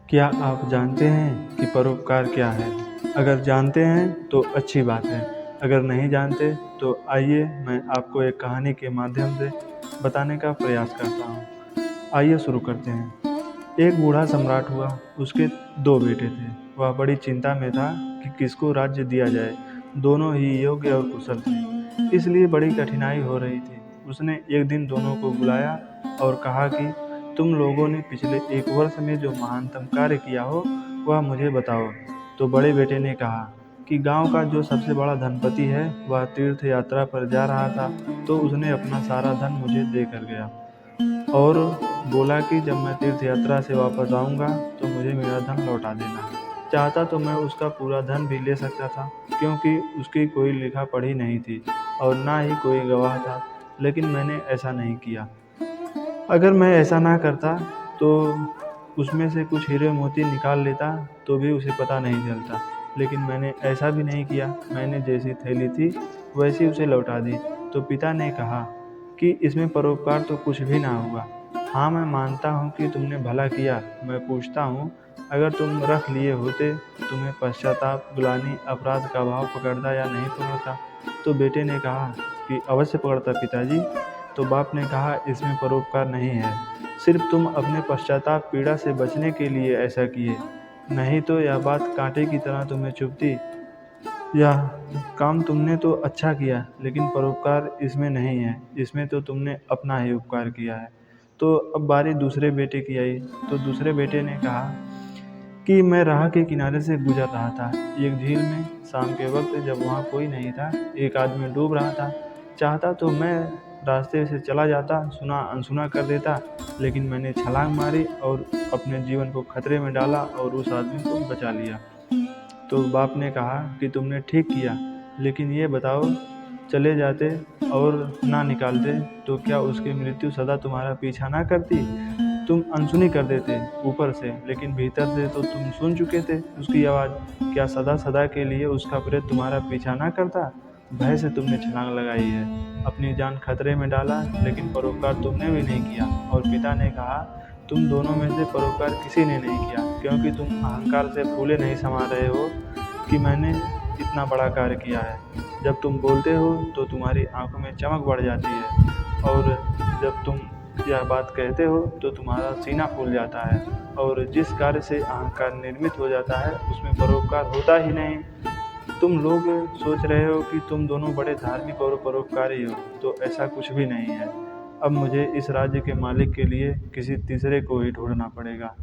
क्या आप जानते हैं कि परोपकार क्या है? अगर जानते हैं तो अच्छी बात है, अगर नहीं जानते तो आइए मैं आपको एक कहानी के माध्यम से बताने का प्रयास करता हूँ। आइए शुरू करते हैं। एक बूढ़ा सम्राट हुआ, उसके 2 बेटे थे। वह बड़ी चिंता में था कि किसको राज्य दिया जाए। दोनों ही योग्य और कुशल थे, इसलिए बड़ी कठिनाई हो रही थी। उसने एक दिन दोनों को बुलाया और कहा कि तुम लोगों ने पिछले 1 वर्ष में जो महानतम कार्य किया हो वह मुझे बताओ। तो बड़े बेटे ने कहा कि गांव का जो सबसे बड़ा धनपति है वह तीर्थ यात्रा पर जा रहा था, तो उसने अपना सारा धन मुझे दे कर गया और बोला कि जब मैं तीर्थ यात्रा से वापस आऊँगा तो मुझे मेरा धन लौटा देना। चाहता तो मैं उसका पूरा धन भी ले सकता था, क्योंकि उसकी कोई लिखा पढ़ी नहीं थी और ना ही कोई गवाह था, लेकिन मैंने ऐसा नहीं किया। अगर मैं ऐसा ना करता तो उसमें से कुछ हीरे मोती निकाल लेता तो भी उसे पता नहीं चलता, लेकिन मैंने ऐसा भी नहीं किया। मैंने जैसी थैली थी वैसी उसे लौटा दी। तो पिता ने कहा कि इसमें परोपकार तो कुछ भी ना हुआ। हाँ, मैं मानता हूँ कि तुमने भला किया। मैं पूछता हूँ, अगर तुम रख लिए होते तुम्हें पश्चाताप, ग्लानि, अपराध का भाव पकड़ता या नहीं पकड़ता? तो बेटे ने कहा कि अवश्य पकड़ता पिताजी। तो बाप ने कहा, इसमें परोपकार नहीं है, सिर्फ तुम अपने पश्चाताप, पीड़ा से बचने के लिए ऐसा किए। नहीं तो यह बात कांटे की तरह तुम्हें चुभती। यह काम तुमने तो अच्छा किया, लेकिन परोपकार इसमें नहीं है। इसमें तो तुमने अपना ही उपकार किया है। तो अब बारी दूसरे बेटे की आई। तो दूसरे बेटे ने कहा कि मैं राह के किनारे से गुजर रहा था, एक झील में। शाम के वक्त जब वहाँ कोई नहीं था, एक आदमी डूब रहा था। चाहता तो मैं रास्ते से चला जाता, सुना अनसुना कर देता, लेकिन मैंने छलांग मारी और अपने जीवन को खतरे में डाला और उस आदमी को बचा लिया। तो बाप ने कहा कि तुमने ठीक किया, लेकिन ये बताओ, चले जाते और ना निकालते तो क्या उसकी मृत्यु सदा तुम्हारा पीछा ना करती? तुम अनसुनी कर देते ऊपर से, लेकिन भीतर से तो तुम सुन चुके थे उसकी आवाज़। क्या सदा सदा के लिए उसका प्रेत तुम्हारा पीछा ना करता? भय से तुमने छलांग लगाई है, अपनी जान खतरे में डाला, लेकिन परोपकार तुमने भी नहीं किया। और पिता ने कहा, तुम दोनों में से परोपकार किसी ने नहीं किया, क्योंकि तुम अहंकार से फूले नहीं समा रहे हो कि मैंने इतना बड़ा कार्य किया है। जब तुम बोलते हो तो तुम्हारी आंखों में चमक बढ़ जाती है, और जब तुम यह बात कहते हो तो तुम्हारा सीना फूल जाता है। और जिस कार्य से अहंकार निर्मित हो जाता है उसमें परोपकार होता ही नहीं। तुम लोग सोच रहे हो कि तुम दोनों बड़े धार्मिक और परोपकारी हो, तो ऐसा कुछ भी नहीं है। अब मुझे इस राज्य के मालिक के लिए किसी तीसरे को ही ढूंढना पड़ेगा।